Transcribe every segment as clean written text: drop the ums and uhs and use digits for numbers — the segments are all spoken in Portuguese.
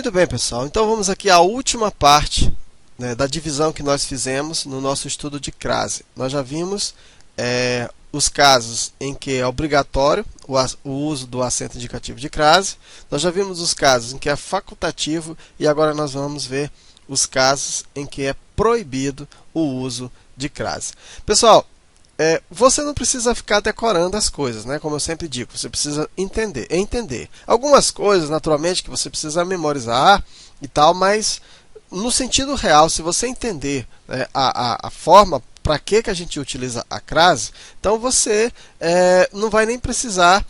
Muito bem, pessoal. Então vamos aqui à última parte, né, da divisão que nós fizemos no nosso estudo de crase. Nós já vimos os casos em que é obrigatório o uso do acento indicativo de crase. Nós já vimos os casos em que é facultativo e agora nós vamos ver os casos em que é proibido o uso de crase. Pessoal, você não precisa ficar decorando as coisas, né? Como eu sempre digo, você precisa entender. Algumas coisas, naturalmente, que você precisa memorizar e tal, mas no sentido real, se você entender, né, a forma para que a gente utiliza a crase, então você não vai nem precisar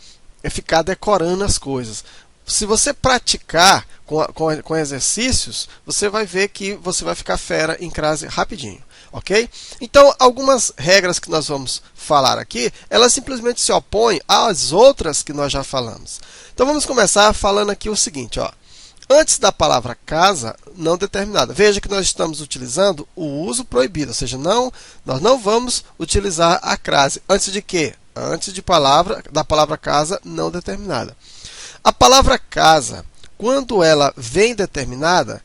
ficar decorando as coisas. Se você praticar com exercícios, você vai ver que você vai ficar fera em crase rapidinho. Ok? Então, algumas regras que nós vamos falar aqui, elas simplesmente se opõem às outras que nós já falamos. Então, vamos começar falando aqui o seguinte, ó. Antes da palavra casa não determinada, veja que nós estamos utilizando o uso proibido, ou seja, nós não vamos utilizar a crase. Antes de quê? Antes da palavra casa não determinada. A palavra casa, quando ela vem determinada,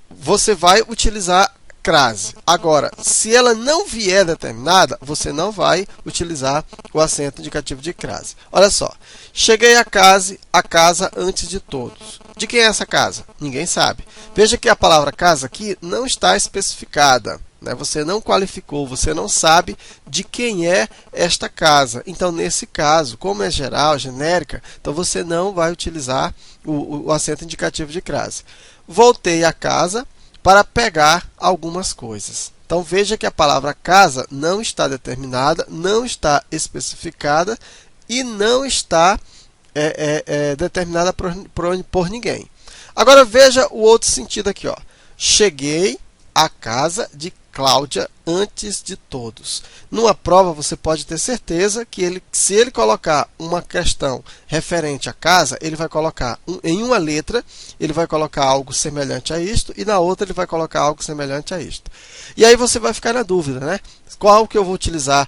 você vai utilizar crase. Agora, se ela não vier determinada, você não vai utilizar o acento indicativo de crase. Olha só, cheguei a casa antes de todos. De quem é essa casa? Ninguém sabe. Veja que a palavra casa aqui não está especificada, né? Você não qualificou, você não sabe de quem é esta casa. Então, nesse caso, como é geral, genérica, então você não vai utilizar o acento indicativo de crase. Voltei a casa para pegar algumas coisas. Então, veja que a palavra casa não está determinada, não está especificada e não está determinada por ninguém. Agora, veja o outro sentido aqui, ó. Cheguei à casa de Cláudia antes de todos. Numa prova, você pode ter certeza que se ele colocar uma questão referente à casa, ele vai colocar em uma letra, ele vai colocar algo semelhante a isto, e na outra ele vai colocar algo semelhante a isto. E aí você vai ficar na dúvida, né? Qual que eu vou utilizar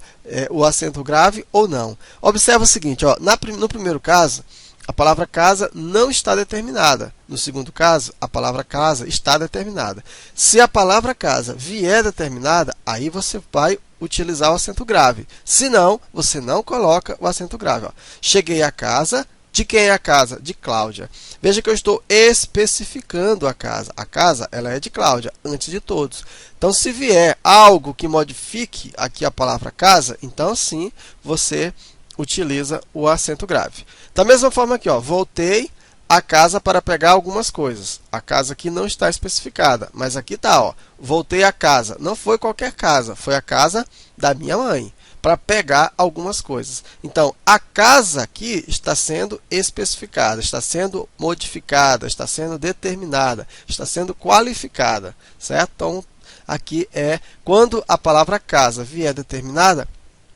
o acento grave ou não? Observa o seguinte, ó, no primeiro caso, a palavra casa não está determinada. No segundo caso, a palavra casa está determinada. Se a palavra casa vier determinada, aí você vai utilizar o acento grave. Se não, você não coloca o acento grave. Ó. Cheguei à casa. De quem é a casa? De Cláudia. Veja que eu estou especificando a casa. A casa, ela é de Cláudia, antes de todos. Então, se vier algo que modifique aqui a palavra casa, então sim, você utiliza o acento grave. Da mesma forma aqui, ó, voltei à casa para pegar algumas coisas. A casa aqui não está especificada, mas aqui está, ó, voltei à casa. Não foi qualquer casa, foi a casa da minha mãe, para pegar algumas coisas. Então, a casa aqui está sendo especificada, está sendo modificada, está sendo determinada, está sendo qualificada, certo? Então, aqui quando a palavra casa vier determinada,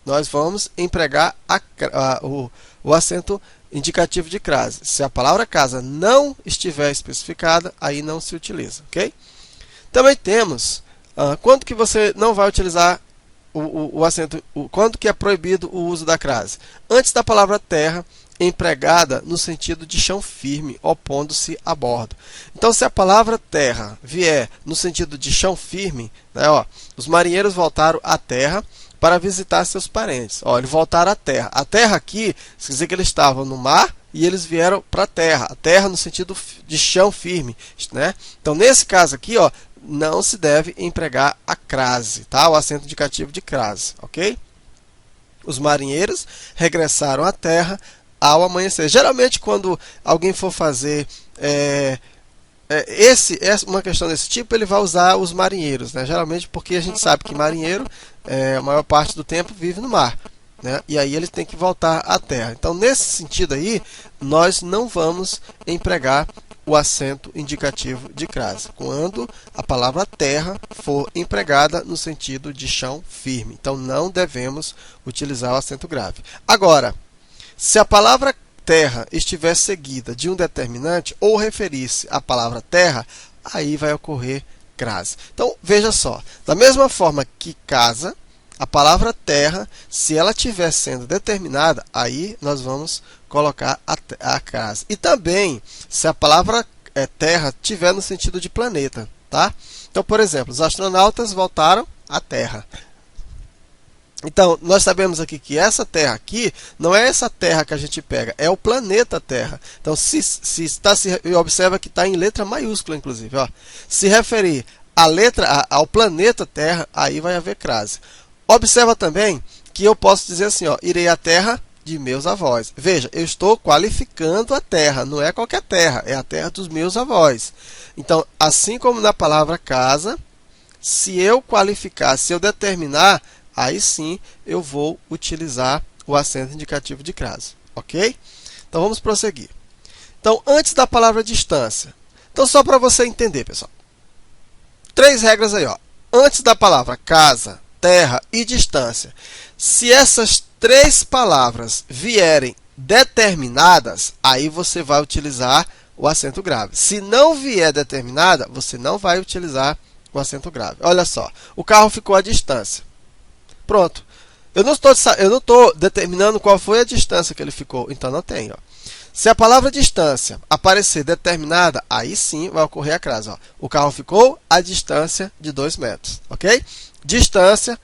nós vamos empregar o acento indicativo de crase. Se a palavra casa não estiver especificada, aí não se utiliza, ok? Também temos quando que você não vai utilizar o acento, quando que é proibido o uso da crase? Antes da palavra terra, empregada no sentido de chão firme, opondo-se a bordo. Então, se a palavra terra vier no sentido de chão firme, né, ó, os marinheiros voltaram à terra para visitar seus parentes. Ó, eles voltaram à terra. A terra aqui, quer dizer que eles estavam no mar e eles vieram para a terra. A terra no sentido de chão firme, né? Então, nesse caso aqui, ó, não se deve empregar a crase, tá? O acento indicativo de crase, ok? Os marinheiros regressaram à terra ao amanhecer. Geralmente, quando alguém for fazer uma questão desse tipo, ele vai usar os marinheiros, né? Geralmente porque a gente sabe que marinheiro, a maior parte do tempo, vive no mar, né? E aí ele tem que voltar à terra. Então, nesse sentido aí, nós não vamos empregar o acento indicativo de crase, quando a palavra terra for empregada no sentido de chão firme. Então, não devemos utilizar o acento grave. Agora, se a palavra terra estiver seguida de um determinante ou referir-se à palavra terra, aí vai ocorrer crase. Então, veja só, da mesma forma que casa, a palavra terra, se ela estiver sendo determinada, aí nós vamos colocar a crase. E também, se a palavra terra tiver no sentido de planeta, tá? Então, por exemplo, os astronautas voltaram à Terra. Então, nós sabemos aqui que essa Terra aqui não é essa Terra que a gente pega, é o planeta Terra. Então, se observa que está em letra maiúscula, inclusive. Ó. Se referir ao planeta Terra, aí vai haver crase. Observa também que eu posso dizer assim, ó, irei à terra de meus avós. Veja, eu estou qualificando a terra, não é qualquer terra, é a terra dos meus avós. Então, assim como na palavra casa, se eu qualificar, se eu determinar, aí sim eu vou utilizar o acento indicativo de crase, ok? Então, vamos prosseguir. Então, antes da palavra distância. Então, só para você entender, pessoal. 3 regras aí, ó. Antes da palavra casa, terra e distância. Se essas 3 palavras vierem determinadas, aí você vai utilizar o acento grave. Se não vier determinada, você não vai utilizar o acento grave. Olha só, o carro ficou à distância. Pronto. Eu não estou determinando qual foi a distância que ele ficou, então não tem. Ó. Se a palavra distância aparecer determinada, aí sim vai ocorrer a crase. Ó. O carro ficou à distância de 2 metros. Ok? Distância,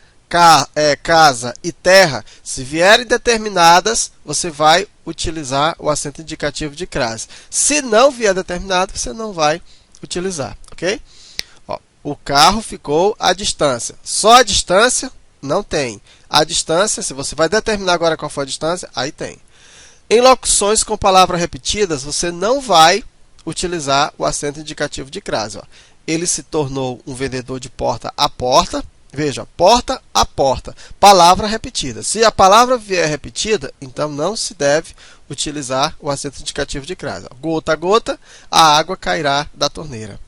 casa e terra, se vierem determinadas, você vai utilizar o acento indicativo de crase. Se não vier determinado, você não vai utilizar. Ok? Ó, o carro ficou à distância. Só a distância não tem. A distância, se você vai determinar agora qual foi a distância, aí tem. Em locuções com palavras repetidas, você não vai utilizar o acento indicativo de crase. Ó. Ele se tornou um vendedor de porta a porta. Veja, porta a porta. Palavra repetida. Se a palavra vier repetida, então não se deve utilizar o acento indicativo de crase. Ó. Gota a gota, a água cairá da torneira.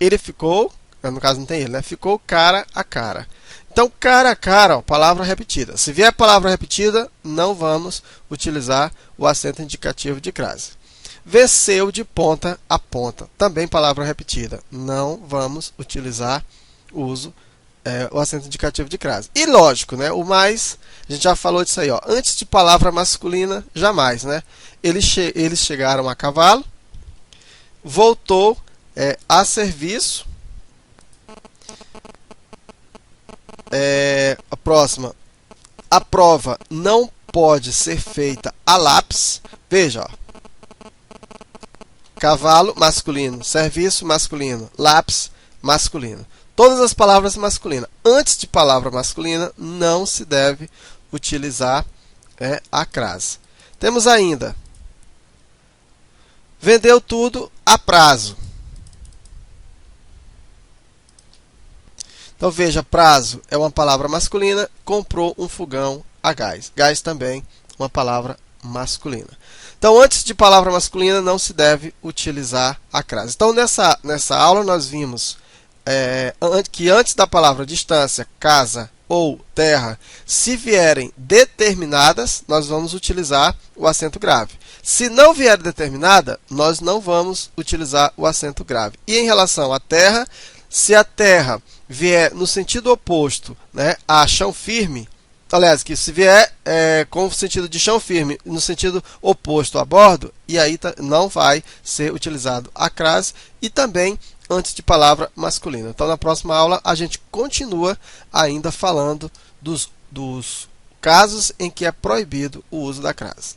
Ele ficou, no caso não tem ele, né? Ficou cara a cara. Então, cara a cara, ó, palavra repetida. Se vier palavra repetida, não vamos utilizar o acento indicativo de crase. Venceu de ponta a ponta. Também palavra repetida. Não vamos utilizar o acento indicativo de crase. E lógico, né? O mais, a gente já falou disso aí. Ó, antes de palavra masculina, jamais. Né? Eles chegaram a cavalo. Voltou a serviço. A próxima, a prova não pode ser feita a lápis. Veja, ó. Cavalo masculino, serviço masculino, lápis masculino. Todas as palavras masculinas. Antes de palavra masculina, não se deve utilizar a crase. Temos ainda, vendeu tudo a prazo. Então, veja, prazo é uma palavra masculina, comprou um fogão a gás. Gás também uma palavra masculina. Então, antes de palavra masculina, não se deve utilizar a crase. Então, nessa aula, nós vimos que antes da palavra distância, casa ou terra, se vierem determinadas, nós vamos utilizar o acento grave. Se não vier determinada, nós não vamos utilizar o acento grave. E em relação à terra, se a terra vier no sentido oposto, né, a chão firme, aliás, que se vier com o sentido de chão firme no sentido oposto a bordo, e aí não vai ser utilizado a crase e também antes de palavra masculina. Então, na próxima aula, a gente continua ainda falando dos casos em que é proibido o uso da crase.